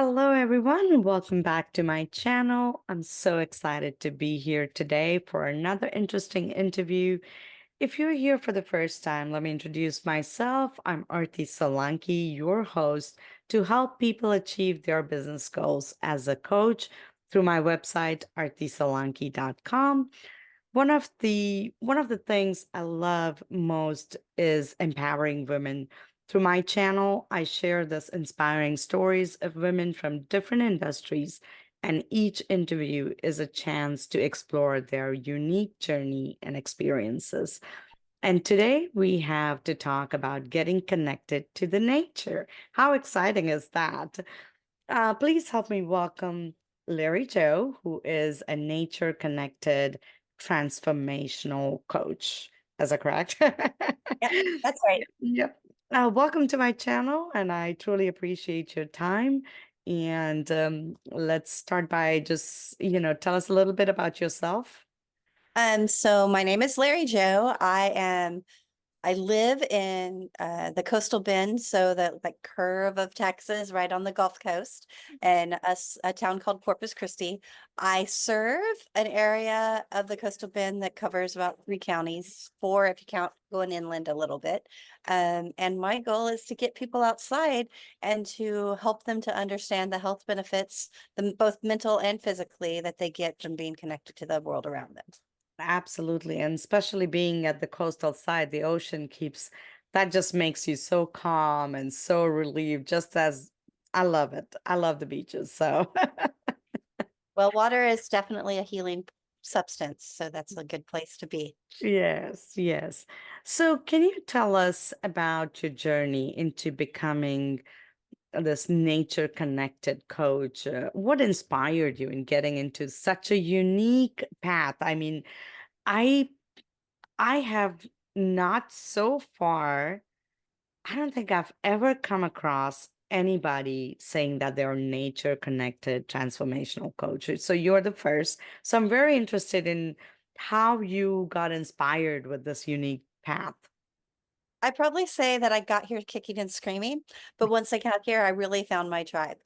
Hello, everyone. Welcome back to my channel. I'm so excited to be here today for another interesting interview. If you're here for the first time, let me introduce myself. I'm Arti Solanki, your host, to help people achieve their business goals as a coach through my website, artisolanki.com. One of the things I love most is empowering women. Through my channel, I share this inspiring stories of women from different industries, and each interview is a chance to explore their unique journey and experiences. And today we have to talk about getting connected to the nature. How exciting is that? Please help me welcome Larry Jo, who is a nature connected transformational coach. Is that correct? Yep, that's right. Yep. Welcome to my channel, and I truly appreciate your time. And let's start by just tell us a little bit about yourself. So my name is Lari Jo. I live in the coastal bend, so the like curve of Texas, right on the Gulf Coast, and a town called Corpus Christi. I serve an area of the coastal bend that covers about 3 counties, four if you count going inland a little bit. And my goal is to get people outside and to help them to understand the health benefits, both mental and physically, that they get from being connected to the world around them. Absolutely. And especially being at the coastal side, the ocean keeps that just makes you so calm and so relieved, just as I love it. I love the beaches. So, Well, water is definitely a healing substance, so that's a good place to be. yes, yes. So, can you tell us about your journey into becoming this nature connected coach? What inspired you in getting into such a unique path? I mean, I I have not so far. I don't think I've ever come across anybody saying that they're nature connected transformational coach. So you're the first. So I'm very interested in how you got inspired with this unique path. I'd probably say that I got here kicking and screaming, but once I got here, I really found my tribe.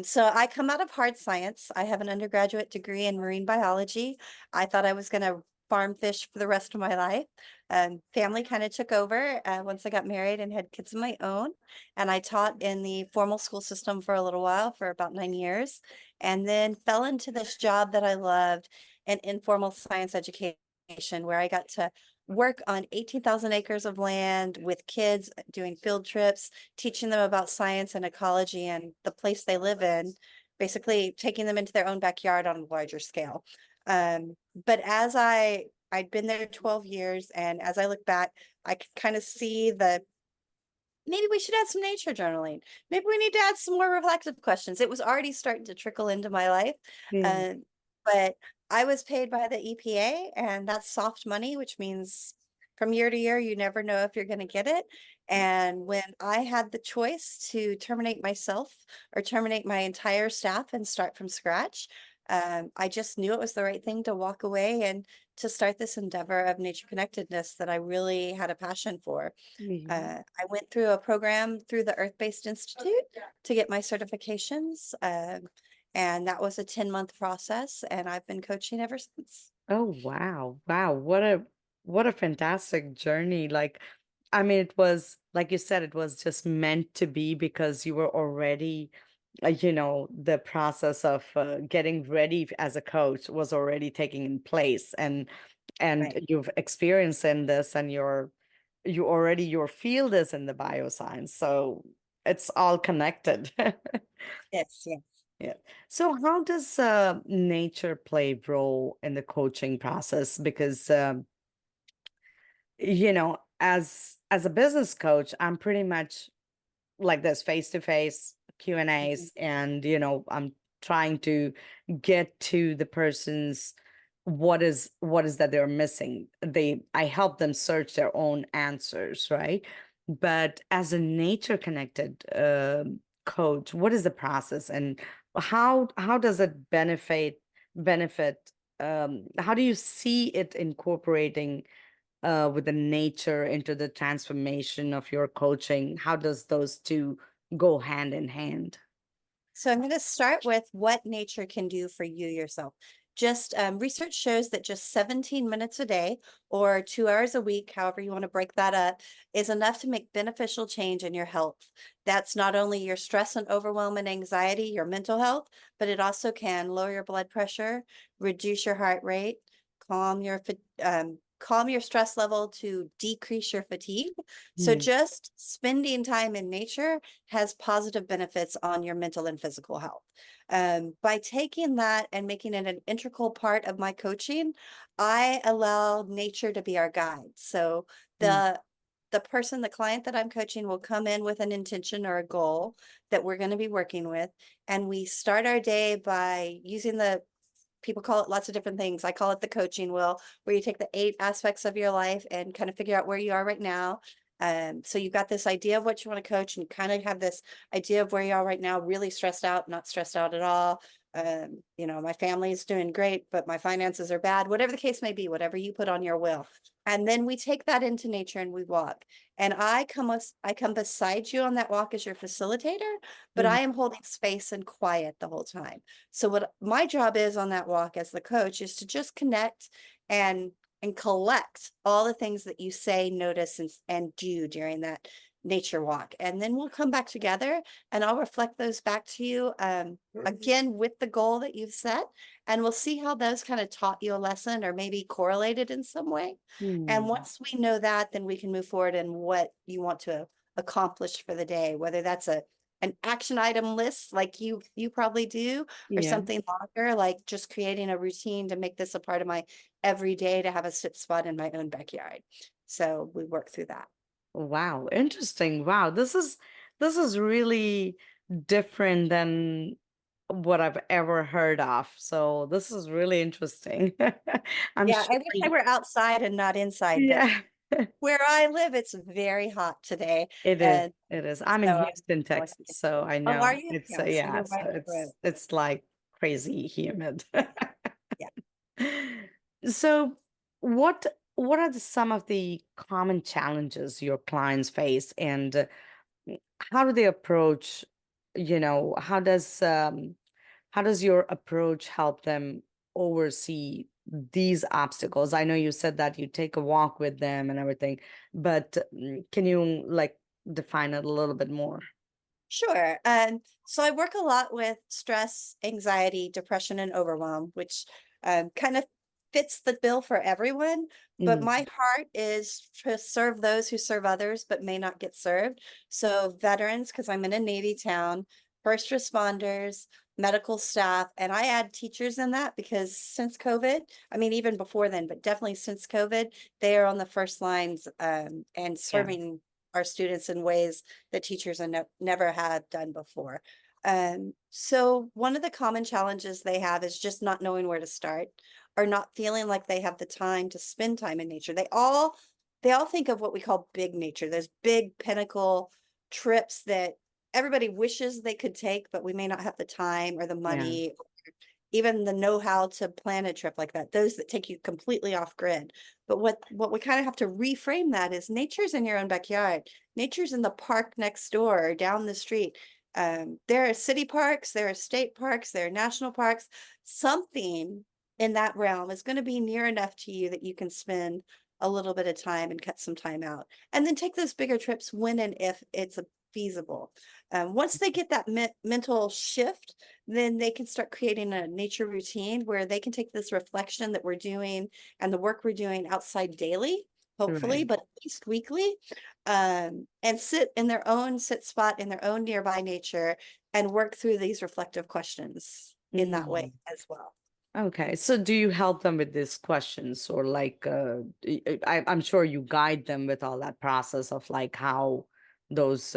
So I come out of hard science. I have an undergraduate degree in marine biology. I thought I was going to farm fish for the rest of my life. Family kind of took over once I got married and had kids of my own. And I taught in the formal school system for a little while, for about 9 years, and then fell into this job that I loved, in informal science education, where I got to work on 18,000 acres of land with kids, doing field trips, teaching them about science and ecology and the place they live in, basically taking them into their own backyard on a larger scale. But I'd been there 12 years, and as I look back, I could kind of see the maybe we should add some nature journaling. Maybe we need to add some more reflective questions. It was already starting to trickle into my life. Yeah. But I was paid by the EPA, and that's soft money, which means from year to year, you never know if you're going to get it. And when I had the choice to terminate myself or terminate my entire staff and start from scratch, I just knew it was the right thing to walk away and to start this endeavor of nature connectedness that I really had a passion for. Yeah. I went through a program through the Earth-Based Institute to get my certifications. And that was a 10-month process, and I've been coaching ever since. Oh, wow. Wow. What a fantastic journey. Like, I mean, it was, like you said, it was just meant to be because you were already, the process of getting ready as a coach was already taking in place, and Right. you've experienced in this, and your field is in the bioscience, so it's all connected. Yes, yes. Yeah. So how does nature play role in the coaching process? Because as a business coach, I'm pretty much like this face to face Q and Mhm. A's, and I'm trying to get to the person's what is that they're missing. I help them search their own answers, right? But as a nature connected coach, what is the process, and how does it benefit how do you see it incorporating with the nature into the transformation of your coaching? How does those two go hand in hand? So I'm going to start with what nature can do for you yourself. Just research shows that just 17 minutes a day or 2 hours a week, however you want to break that up, is enough to make beneficial change in your health. That's not only your stress and overwhelm and anxiety, your mental health, but it also can lower your blood pressure, reduce your heart rate, calm your stress level to decrease your fatigue. So Hmm. just spending time in nature has positive benefits on your mental and physical health. By taking that and making it an integral part of my coaching, I allow nature to be our guide. So Hmm. the person, the client that I'm coaching will come in with an intention or a goal that we're going to be working with. And we start our day by using people call it lots of different things. I call it the coaching wheel, where you take the 8 aspects of your life and kind of figure out where you are right now. So you've got this idea of what you want to coach, and you kind of have this idea of where you are right now, really stressed out, not stressed out at all. My family is doing great, but my finances are bad, whatever the case may be, whatever you put on your will. And then we take that into nature and we walk. And I come beside you on that walk as your facilitator, but Hmm. I am holding space and quiet the whole time. So what my job is on that walk as the coach is to just connect and collect all the things that you say, notice, and do during that nature walk. And then we'll come back together and I'll reflect those back to you again with the goal that you've set. And we'll see how those kind of taught you a lesson or maybe correlated in some way. And Hmm. once we know that, then we can move forward in what you want to accomplish for the day, whether that's an action item list like you probably do, or Yeah. something longer, like just creating a routine to make this a part of my every day to have a sit spot in my own backyard. So we work through that. Wow, interesting. Wow, this is really different than what I've ever heard of. So this is really interesting. I'm Yeah, sure I wish I you, were outside and not inside, but yeah, where I live, it's very hot today. it is. And It is. I'm in so Houston, I'm Texas, so I oh, are know you? it's Yeah, so yeah, you're so right up the road. it's like crazy humid. Yeah. So what are some of the common challenges your clients face, and how do they approach, how does your approach help them oversee these obstacles? I know you said that you take a walk with them and everything, but can you like define it a little bit more? Sure. So I work a lot with stress, anxiety, depression, and overwhelm, which kind of fits the bill for everyone. But Mm. my heart is to serve those who serve others but may not get served. So veterans, because I'm in a Navy town, first responders, medical staff, and I add teachers in that because since COVID, I mean, even before then, but definitely since COVID, they are on the first lines and Yeah. serving our students in ways that teachers have never had done before. So one of the common challenges they have is just not knowing where to start or not feeling like they have the time to spend time in nature. They all think of what we call big nature, those big pinnacle trips that everybody wishes they could take, but we may not have the time or the Yeah. money, or even the know-how to plan a trip like that, those that take you completely off grid. But what we kind of have to reframe that is nature's in your own backyard. Nature's in the park next door or down the street. There are city parks, there are state parks, there are national parks. Something in that realm is going to be near enough to you that you can spend a little bit of time and cut some time out. And then take those bigger trips when and if it's feasible. Once they get that mental shift, then they can start creating a nature routine where they can take this reflection that we're doing and the work we're doing outside daily, hopefully, Right. but at least weekly, and sit in their own sit spot in their own nearby nature and work through these reflective questions in that way Mm. as well. Okay. So do you help them with these questions, or like I'm sure you guide them with all that process of like how those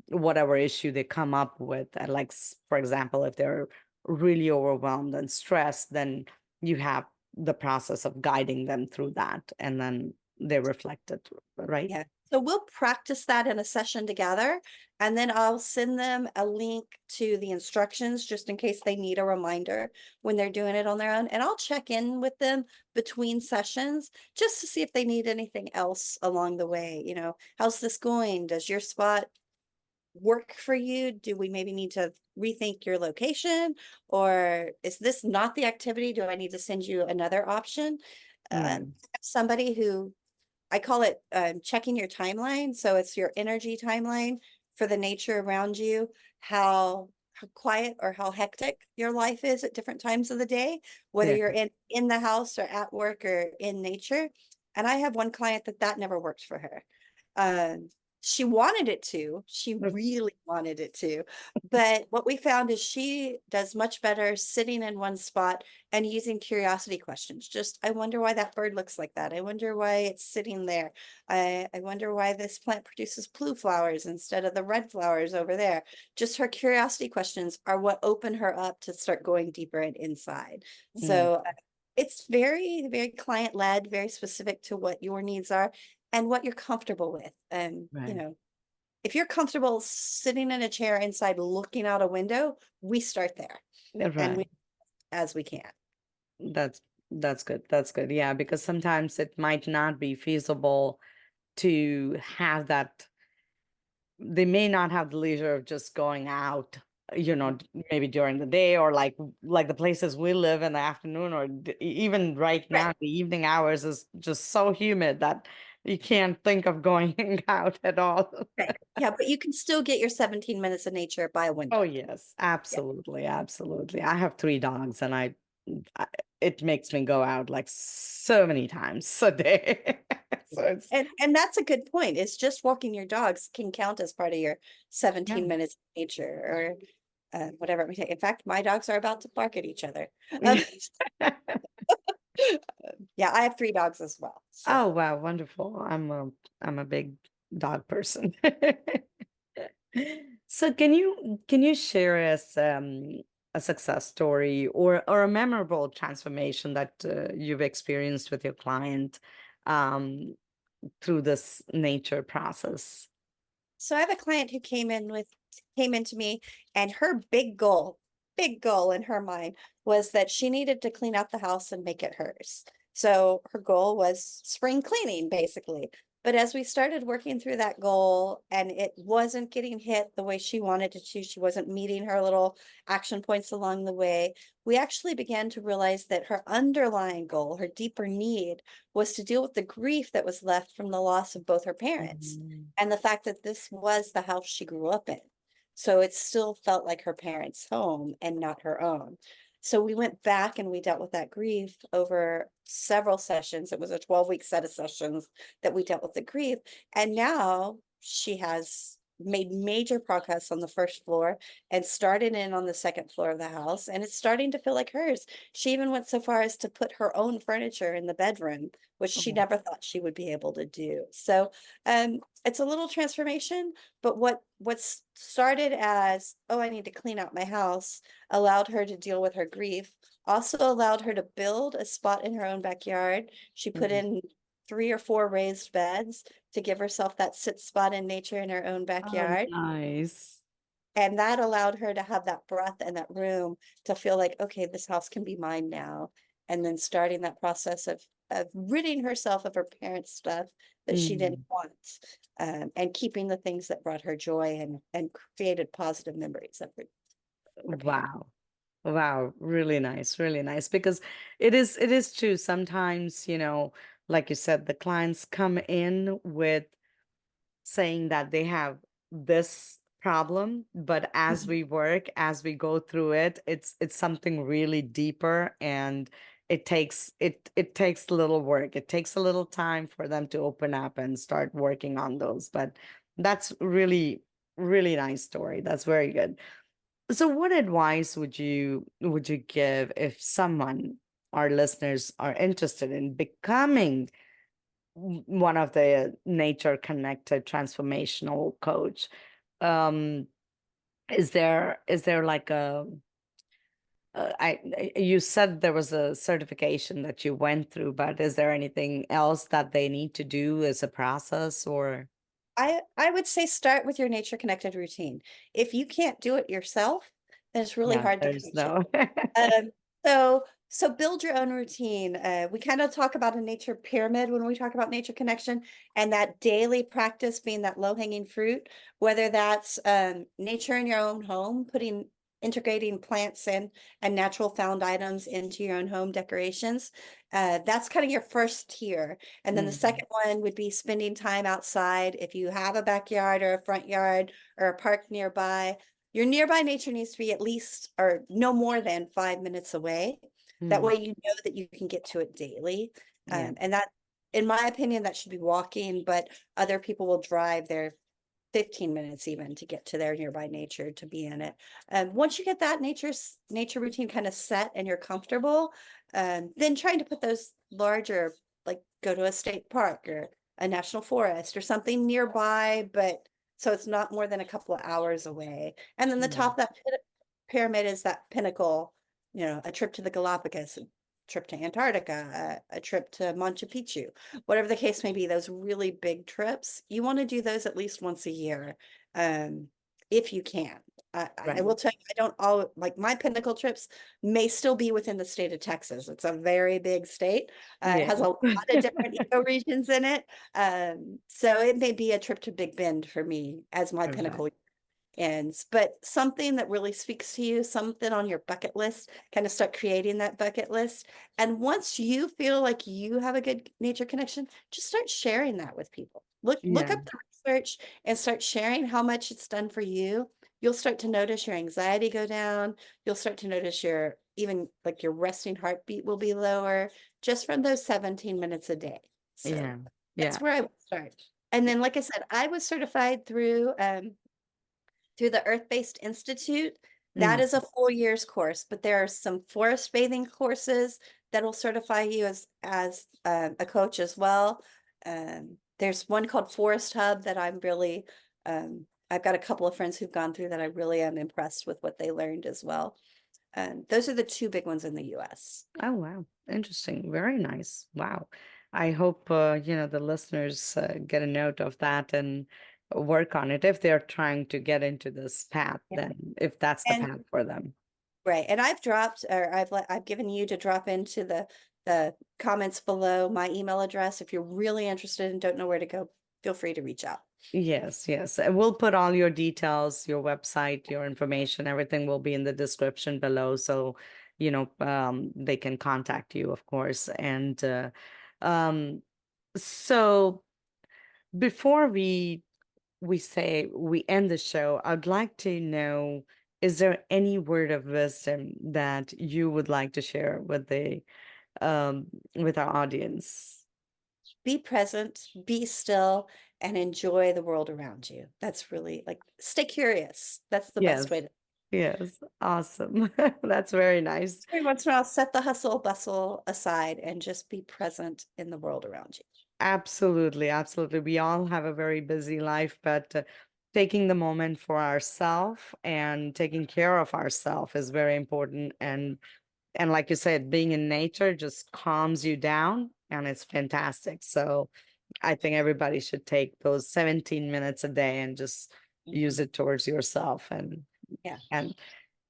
whatever issue they come up with, and like for example, if they're really overwhelmed and stressed, then you have the process of guiding them through that, and then they reflect it, right? Yeah. So we'll practice that in a session together, and then I'll send them a link to the instructions just in case they need a reminder when they're doing it on their own. And I'll check in with them between sessions just to see if they need anything else along the way. How's this going? Does your spot work for you? Do we maybe need to rethink your location? Or is this not the activity? Do I need to send you another option? Mm, Somebody who I call it checking your timeline. So it's your energy timeline for the nature around you, how quiet or how hectic your life is at different times of the day, whether yeah. you're in the house or at work or in nature. And I have one client that never worked for her. Um, she wanted it to, she really wanted it to, but what we found is she does much better sitting in one spot and using curiosity questions. Just, I wonder why that bird looks like that. I wonder why it's sitting there. I wonder why this plant produces blue flowers instead of the red flowers over there. Just her curiosity questions are what open her up to start going deeper and inside. Mm, So it's very, very client led, very specific to what your needs are and what you're comfortable with. And, right. if you're comfortable sitting in a chair inside looking out a window, we start there and we Right. as we can. That's that's good. That's good. Yeah, because sometimes it might not be feasible to have that. They may not have the leisure of just going out, maybe during the day, or like the places we live in the afternoon, or even right Right. now, the evening hours is just so humid that you can't think of going out at all. Right. Yeah, but you can still get your 17 minutes of nature by a Oh, window. yes, Yeah. absolutely, absolutely. I have 3 dogs, and I it makes me go out like so many times a day. So it's And that's a good point. It's just walking your dogs can count as part of your yeah. 17 minutes of nature or whatever it may take. In fact, my dogs are about to bark at each other. Um, yeah, I have 3 dogs as well. So Oh wow, wonderful. I'm a big dog person. So can you share us a success story or a memorable transformation that you've experienced with your client um, through this nature process? So I have a client who came into me and her big goal in her mind was that she needed to clean out the house and make it hers. So her goal was spring cleaning, basically. But as we started working through that goal and it wasn't getting hit the way she wanted it to, she wasn't meeting her little action points along the way, we actually began to realize that her underlying goal, her deeper need, was to deal with the grief that was left from the loss of both her parents Mhm. and the fact that this was the house she grew up in. So it still felt like her parents' home and not her own. So we went back and we dealt with that grief over several sessions. It was a 12-week set of sessions that we dealt with the grief. And now she has made major progress on the first floor and started in on the second floor of the house. And it's starting to feel like hers. She even went so far as to put her own furniture in the bedroom, which she Oh, never thought she would be able to do. So it's a little transformation, but what's started as, oh, I need to clean out my house, allowed her to deal with her grief, also allowed her to build a spot in her own backyard. She put mm. in 3 or 4 raised beds to give herself that sit spot in nature in her own Oh, backyard. nice. And that allowed her to have that breath and that room to feel like, okay, this house can be mine now. And then starting that process of ridding herself of her parents' stuff that she didn't Mm. want, and keeping the things that brought her joy and created positive memories of her parents. Wow. Wow, really nice, really nice. Because it is true. Sometimes, like you said, the clients come in with saying that they have this problem, but as Mhm. we work, as we go through it, it's something really deeper, and it takes a little work. It takes a little time for them to open up and start working on those. But that's really, really nice story. That's very good. So what advice would you give if someone, our listeners, are interested in becoming one of the nature connected transformational coach? Um, is there like you said there was a certification that you went through, but is there anything else that they need to do as a process or I would say start with your nature connected routine. If you can't do it yourself, then it's really yeah, hard to there's coach it. no So build your own routine. We kind of talk about a nature pyramid when we talk about nature connection, and that daily practice being that low-hanging fruit, whether that's nature in your own home, integrating plants and natural found items into your own home decorations. That's kind of your first tier. And then the Mhm. second one would be spending time outside. If you have a backyard or a front yard or a park nearby, your nearby nature needs to be at least or no more than 5 minutes away. That Mm. way you know that you can get to it daily. Yeah. And that, in my opinion, that should be walking, but other people will drive their 15 minutes even to get to their nearby nature to be in it. Once you get that nature routine kind of set and you're comfortable, then trying to put those larger, like go to a state park or a national forest or something nearby, but so it's not more than a couple of hours away. And then the Yeah. top of that pyramid is that pinnacle, a trip to the Galapagos, a trip to Antarctica, a trip to Machu Picchu, whatever the case may be, those really big trips, you want to do those at least once a year, um, if you can. I will Right. tell you, I don't all like my pinnacle trips may still be within the state of Texas. It's a very big state. It has Yes. a lot of different ecoregions in it. So it may be a trip to Big Bend for me as my Okay. pinnacle ends, but something that really speaks to you, something on your bucket list, kind of start creating that bucket list. And once you feel like you have a good nature connection, just start sharing that with people. Look Yeah. up the research and start sharing how much it's done for you. You'll start to notice your anxiety go down. You'll start to notice your even like your resting heartbeat will be lower just from those 17 minutes a day. So Yeah. Yeah. that's where I would start. And then, like I said, I was certified through the Earth-Based Institute. That Mm. is a full year's course, but there are some forest bathing courses that will certify you as a coach as well. There's one called Forest Hub that I've got a couple of friends who've gone through that I really am impressed with what they learned as well. Those are the two big ones in the US. Oh, wow. Interesting. Very nice. Wow. I hope, the listeners get a note of that and work on it if they're trying to get into this path, Yeah. then if that's the And path for them. right. And I've given you to drop into the comments below my email address. If you're really interested and don't know where to go, feel free to reach out. Yes, yes. We'll put all your details, your website, your information, everything will be in the description below. So, they can contact you, of course. And um, so before we say we end the show, I'd like to know, is there any word of wisdom that you would like to share with our audience? Be present, be still, and enjoy the world around you. That's really like stay curious. That's the best way Yes, to yes, awesome. That's very nice. every once in a while set the hustle bustle aside and just be present in the world around you. Absolutely, absolutely. We all have a very busy life, but taking the moment for ourselves and taking care of ourselves is very important. And like you said, being in nature just calms you down, and it's fantastic. So I think everybody should take those 17 minutes a day and just use Mhm. it towards yourself, and Yeah, and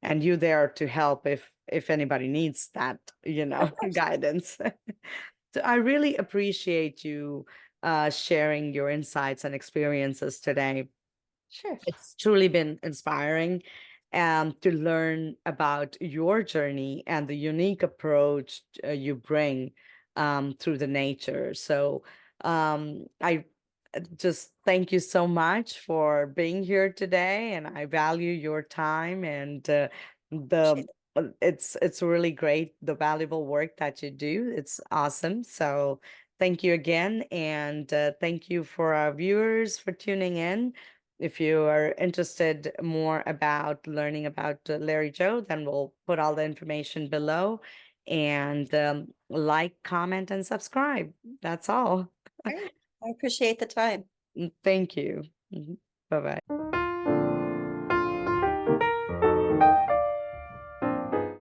and you there to help if anybody needs that, of course. guidance. So I really appreciate you sharing your insights and experiences today. Sure. It's truly been inspiring to learn about your journey and the unique approach you bring through the nature. So I just thank you so much for being here today, and I value your time and the. Appreciate it. It's really great, the valuable work that you do. It's awesome. So thank you again, and thank you for our viewers for tuning in. If you are interested more about learning about Larry Jo, then we'll put all the information below, and like, comment, and subscribe. That's all. Great. I appreciate the time. Thank you. Bye bye.